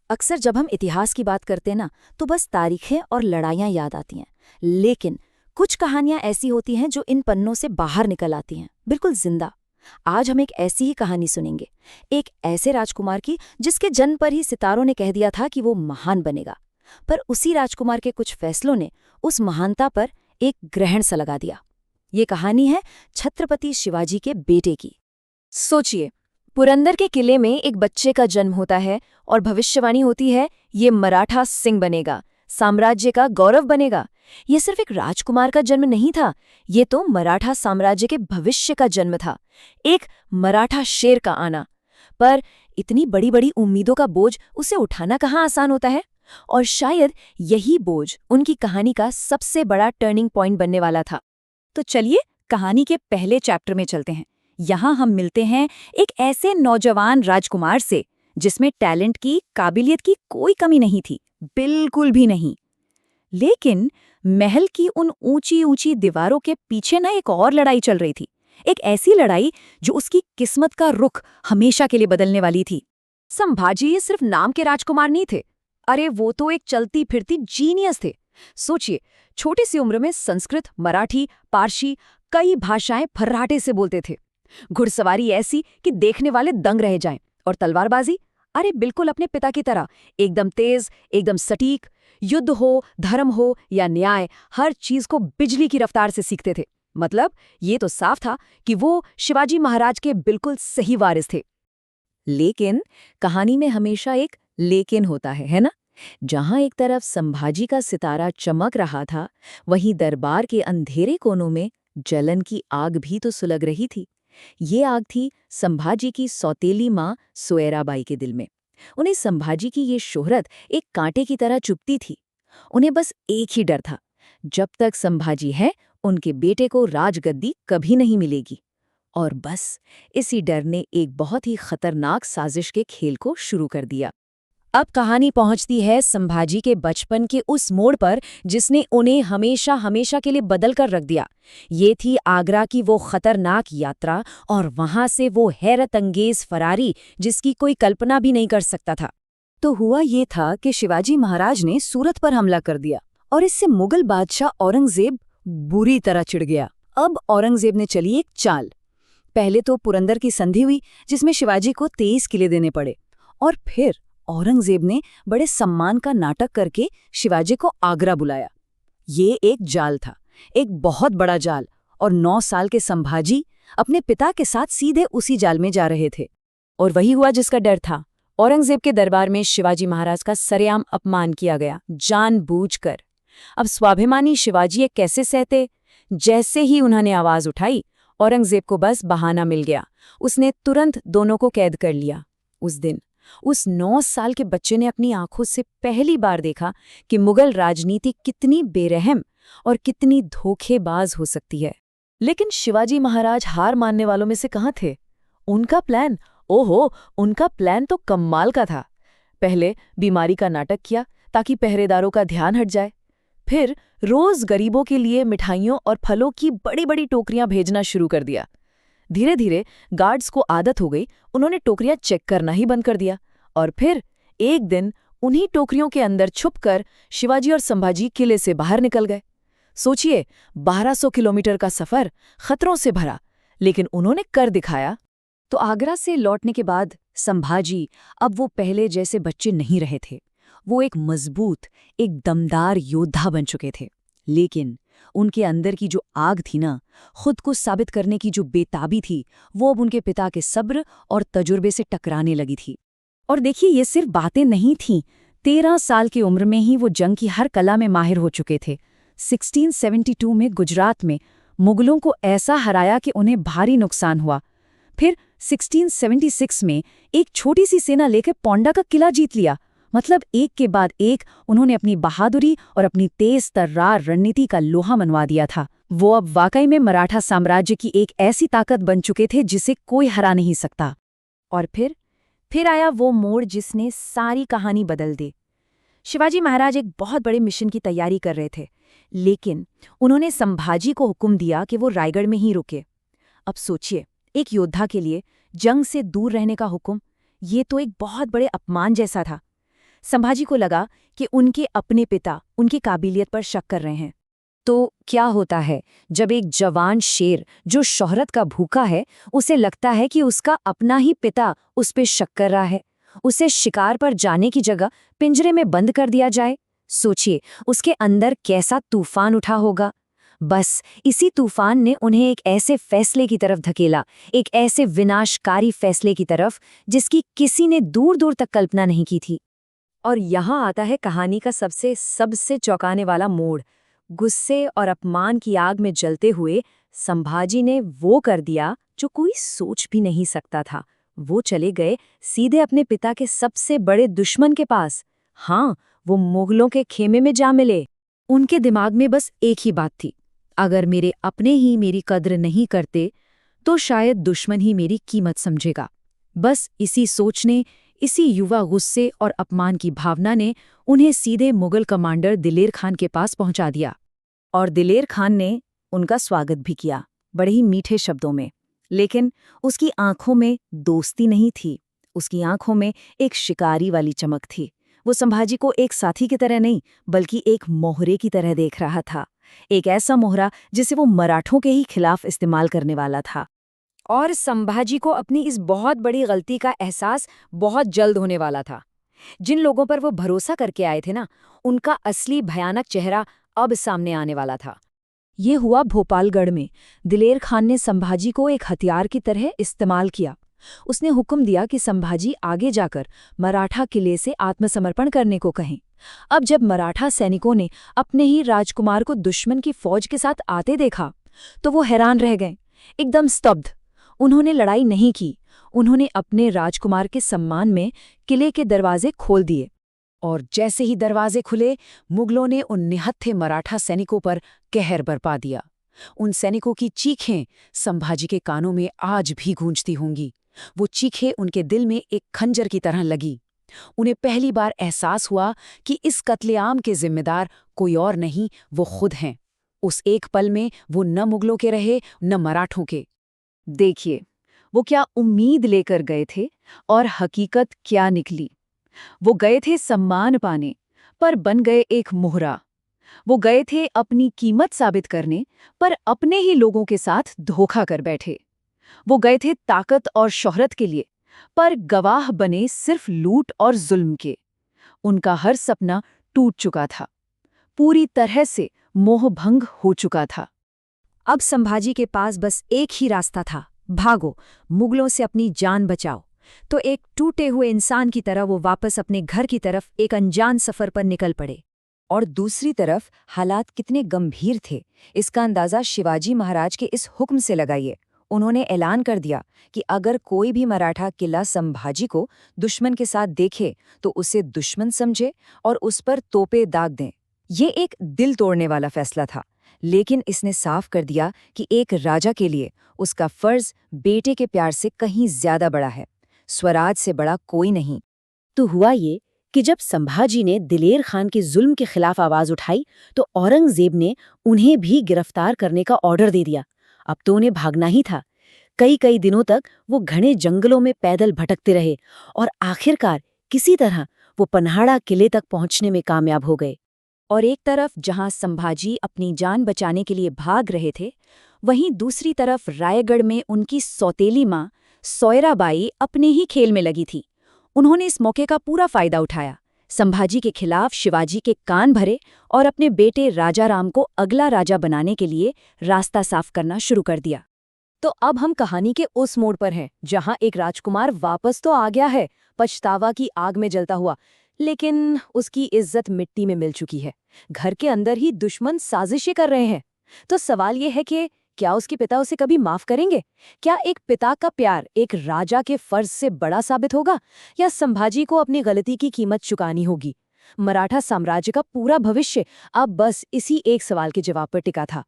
अक्सर जब हम इतिहास की बात करते हैं ना, तो बस तारीखें और लड़ाइयाँ याद आती हैं। लेकिन कुछ कहानियां ऐसी होती हैं जो इन पन्नों से बाहर निकल आती हैं, बिल्कुल जिंदा। आज हम एक ऐसी ही कहानी सुनेंगे, एक ऐसे राजकुमार की जिसके जन्म पर ही सितारों ने कह दिया था कि वो महान बनेगा। पर उसी राजकुमार के कुछ फैसलों ने उस महानता पर एक ग्रहण सा लगा दिया। ये कहानी है छत्रपति शिवाजी के बेटे की। सोचिए, पुरंदर के किले में एक बच्चे का जन्म होता है और भविष्यवाणी होती है, ये मराठा सिंह बनेगा, साम्राज्य का गौरव बनेगा। ये सिर्फ एक राजकुमार का जन्म नहीं था, ये तो मराठा साम्राज्य के भविष्य का जन्म था, एक मराठा शेर का आना। पर इतनी बड़ी बड़ी उम्मीदों का बोझ उसे उठाना कहाँ आसान होता है। और शायद यही बोझ उनकी कहानी का सबसे बड़ा टर्निंग पॉइंट बनने वाला था। तो चलिए कहानी के पहले चैप्टर में चलते हैं। यहाँ हम मिलते हैं एक ऐसे नौजवान राजकुमार से जिसमें टैलेंट की, काबिलियत की कोई कमी नहीं थी, बिल्कुल भी नहीं। लेकिन महल की उन ऊंची ऊंची दीवारों के पीछे ना एक और लड़ाई चल रही थी, एक ऐसी लड़ाई जो उसकी किस्मत का रुख हमेशा के लिए बदलने वाली थी। संभाजी ये सिर्फ नाम के राजकुमार नहीं थे, अरे वो तो एक चलती फिरती जीनियस थे। सोचिए, छोटी सी उम्र में संस्कृत, मराठी, पारसी, कई भाषाएं फर्राटे से बोलते थे। घुड़सवारी ऐसी कि देखने वाले दंग रह जाएं, और तलवारबाजी, अरे बिल्कुल अपने पिता की तरह, एकदम तेज, एकदम सटीक। युद्ध हो, धर्म हो या न्याय, हर चीज को बिजली की रफ्तार से सीखते थे। मतलब ये तो साफ था कि वो शिवाजी महाराज के बिल्कुल सही वारिस थे। लेकिन कहानी में हमेशा एक लेकिन होता है ना। जहां एक तरफ संभाजी का सितारा चमक रहा था, वहीं दरबार के अंधेरे कोनों में जलन की आग भी तो सुलग रही थी। ये आग थी संभाजी की सौतेली माँ सोयराबाई के दिल में। उन्हें संभाजी की ये शोहरत एक कांटे की तरह चुभती थी। उन्हें बस एक ही डर था, जब तक संभाजी है उनके बेटे को राजगद्दी कभी नहीं मिलेगी। और बस इसी डर ने एक बहुत ही खतरनाक साजिश के खेल को शुरू कर दिया। अब कहानी पहुंचती है संभाजी के बचपन के उस मोड़ पर जिसने उन्हें हमेशा हमेशा के लिए बदल कर रख दिया। ये थी आगरा की वो खतरनाक यात्रा, और वहां से वो हैरत अंगेज फरारी जिसकी कोई कल्पना भी नहीं कर सकता था। तो हुआ ये था कि शिवाजी महाराज ने सूरत पर हमला कर दिया, और इससे मुगल बादशाह औरंगजेब बुरी तरह चिढ़ गया। अब औरंगजेब ने चली एक चाल। पहले तो पुरंदर की संधि हुई, जिसमें शिवाजी को 23 किले देने पड़े, और फिर औरंगजेब ने बड़े सम्मान का नाटक करके शिवाजी को आगरा बुलाया। ये एक जाल था, एक बहुत बड़ा जाल, और 9 साल के संभाजी अपने पिता के साथ सीधे उसी जाल में जा रहे थे। और वही हुआ जिसका डर था। औरंगजेब के दरबार में शिवाजी महाराज का सरेआम अपमान किया गया, जानबूझकर। अब स्वाभिमानी शिवाजी ये कैसे सहते। जैसे ही उन्होंने आवाज उठाई, औरंगजेब को बस बहाना मिल गया। उसने तुरंत दोनों को कैद कर लिया। उस दिन उस 9 साल के बच्चे ने अपनी आंखों से पहली बार देखा कि मुगल राजनीति कितनी बेरहम और कितनी धोखेबाज हो सकती है। लेकिन शिवाजी महाराज हार मानने वालों में से कहाँ थे। उनका प्लान, ओहो, उनका प्लान तो कमाल का था। पहले बीमारी का नाटक किया ताकि पहरेदारों का ध्यान हट जाए। फिर रोज गरीबों के लिए मिठाइयों और फलों की बड़ी बड़ी टोकरियां भेजना शुरू कर दिया। धीरे धीरे गार्ड्स को आदत हो गई, उन्होंने टोकरियां चेक करना ही बंद कर दिया। और फिर एक दिन उन्हीं टोकरियों के अंदर छुपकर शिवाजी और संभाजी किले से बाहर निकल गए। सोचिए, 1200 किलोमीटर का सफर, खतरों से भरा, लेकिन उन्होंने कर दिखाया। तो आगरा से लौटने के बाद संभाजी अब वो पहले जैसे बच्चे नहीं रहे थे। वो एक मजबूत, एक दमदार योद्धा बन चुके थे। लेकिन उनके अंदर की जो आग थी ना, खुद को साबित करने की जो बेताबी थी, वो अब उनके पिता के सब्र और तजुर्बे से टकराने लगी थी। और देखिए, ये सिर्फ बातें नहीं थीं। 13 साल की उम्र में ही वो जंग की हर कला में माहिर हो चुके थे। 1672 में गुजरात में मुगलों को ऐसा हराया कि उन्हें भारी नुकसान हुआ। फिर 1676 में एक छोटी सी सेना लेकर पोंडा का किला जीत लिया। मतलब एक के बाद एक उन्होंने अपनी बहादुरी और अपनी तेज तर्रार रणनीति का लोहा मनवा दिया था। वो अब वाकई में मराठा साम्राज्य की एक ऐसी ताकत बन चुके थे जिसे कोई हरा नहीं सकता। और फिर आया वो मोड़ जिसने सारी कहानी बदल दी। शिवाजी महाराज एक बहुत बड़े मिशन की तैयारी कर रहे थे, लेकिन उन्होंने संभाजी को हुक्म दिया कि वो रायगढ़ में ही रुके। अब सोचिए, एक योद्धा के लिए जंग से दूर रहने का हुक्म, ये तो एक बहुत बड़े अपमान जैसा था। संभाजी को लगा कि उनके अपने पिता उनकी काबिलियत पर शक कर रहे हैं। तो क्या होता है जब एक जवान शेर जो शोहरत का भूखा है, उसे लगता है कि उसका अपना ही पिता उस पे शक कर रहा है, उसे शिकार पर जाने की जगह पिंजरे में बंद कर दिया जाए? सोचिए उसके अंदर कैसा तूफान उठा होगा। बस इसी तूफान ने उन्हें एक ऐसे फैसले की तरफ धकेला, एक ऐसे विनाशकारी फैसले की तरफ जिसकी किसी ने दूर दूर तक कल्पना नहीं की थी। और यहाँ आता है कहानी का सबसे चौंकाने वाला मोड़। गुस्से और अपमान की आग में जलते हुए संभाजी ने वो कर दिया जो कोई सोच भी नहीं सकता था। वो चले गए सीधे अपने पिता के सबसे बड़े दुश्मन के पास। हाँ, वो मुगलों के खेमे में जा मिले। उनके दिमाग में बस एक ही बात थी, अगर मेरे अपने ही मेरी कद्र नहीं करते तो शायद दुश्मन ही मेरी कीमत समझेगा। बस इसी सोच ने, इसी युवा गुस्से और अपमान की भावना ने उन्हें सीधे मुगल कमांडर दिलेर खान के पास पहुंचा दिया। और दिलेर खान ने उनका स्वागत भी किया, बड़े ही मीठे शब्दों में। लेकिन उसकी आंखों में दोस्ती नहीं थी, उसकी आंखों में एक शिकारी वाली चमक थी। वो संभाजी को एक साथी की तरह नहीं, बल्कि एक मोहरे की तरह देख रहा था। एक ऐसा मोहरा जिसे वो मराठों के ही खिलाफ इस्तेमाल करने वाला था। और संभाजी को अपनी इस बहुत बड़ी गलती का एहसास बहुत जल्द होने वाला था। जिन लोगों पर वो भरोसा करके आए थे ना, उनका असली भयानक चेहरा अब सामने आने वाला था। ये हुआ भोपालगढ़ में। दिलेर खान ने संभाजी को एक हथियार की तरह इस्तेमाल किया। उसने हुक्म दिया कि संभाजी आगे जाकर मराठा किले से आत्मसमर्पण करने को कहें। अब जब मराठा सैनिकों ने अपने ही राजकुमार को दुश्मन की फौज के साथ आते देखा, तो वो हैरान रह गए, एकदम स्तब्ध। उन्होंने लड़ाई नहीं की, उन्होंने अपने राजकुमार के सम्मान में किले के दरवाजे खोल दिए। और जैसे ही दरवाजे खुले, मुगलों ने उन निहत्थे मराठा सैनिकों पर कहर बरपा दिया। उन सैनिकों की चीखें संभाजी के कानों में आज भी गूंजती होंगी। वो चीखें उनके दिल में एक खंजर की तरह लगी। उन्हें पहली बार एहसास हुआ कि इस कत्लेआम के जिम्मेदार कोई और नहीं, वो खुद हैं। उस एक पल में वो न मुगलों के रहे, न मराठों के। देखिए, वो क्या उम्मीद लेकर गए थे और हकीकत क्या निकली। वो गए थे सम्मान पाने, पर बन गए एक मोहरा। वो गए थे अपनी कीमत साबित करने, पर अपने ही लोगों के साथ धोखा कर बैठे। वो गए थे ताकत और शोहरत के लिए, पर गवाह बने सिर्फ लूट और जुल्म के। उनका हर सपना टूट चुका था, पूरी तरह से मोहभंग हो चुका था। अब संभाजी के पास बस एक ही रास्ता था, भागो, मुगलों से अपनी जान बचाओ। तो एक टूटे हुए इंसान की तरह वो वापस अपने घर की तरफ एक अनजान सफर पर निकल पड़े। और दूसरी तरफ हालात कितने गंभीर थे, इसका अंदाजा शिवाजी महाराज के इस हुक्म से लगाइए। उन्होंने ऐलान कर दिया कि अगर कोई भी मराठा किला संभाजी को दुश्मन के साथ देखे तो उसे दुश्मन समझे और उस पर तोपे दाग दें। ये एक दिल तोड़ने वाला फैसला था, लेकिन इसने साफ कर दिया कि एक राजा के लिए उसका फर्ज बेटे के प्यार से कहीं ज्यादा बड़ा है, स्वराज से बड़ा कोई नहीं। तो हुआ ये कि जब संभाजी ने दिलेर खान के जुल्म के खिलाफ आवाज उठाई, तो औरंगजेब ने उन्हें भी गिरफ्तार करने का ऑर्डर दे दिया। अब तो उन्हें भागना ही था। कई कई दिनों तक वो घने जंगलों में पैदल भटकते रहे और आखिरकार किसी तरह वो पन्हाड़ा किले तक पहुंचने में कामयाब हो गए। और एक तरफ जहां संभाजी अपनी जान बचाने के लिए भाग रहे थे, वहीं दूसरी तरफ रायगढ़ में उनकी सौतेली माँ सोयराबाई अपने ही खेल में लगी थी। उन्होंने इस मौके का पूरा फायदा उठाया, संभाजी के खिलाफ शिवाजी के कान भरे और अपने बेटे राजाराम को अगला राजा बनाने के लिए रास्ता साफ करना शुरू कर दिया। तो अब हम कहानी के उस मोड़ पर हैं जहां एक राजकुमार वापस तो आ गया है, पछतावा की आग में जलता हुआ, लेकिन उसकी इज्जत मिट्टी में मिल चुकी है। घर के अंदर ही दुश्मन साजिशें कर रहे हैं। तो सवाल ये है कि क्या उसके पिता उसे कभी माफ करेंगे? क्या एक पिता का प्यार एक राजा के फर्ज से बड़ा साबित होगा, या संभाजी को अपनी गलती की कीमत चुकानी होगी? मराठा साम्राज्य का पूरा भविष्य अब बस इसी एक सवाल के जवाब पर टिका था।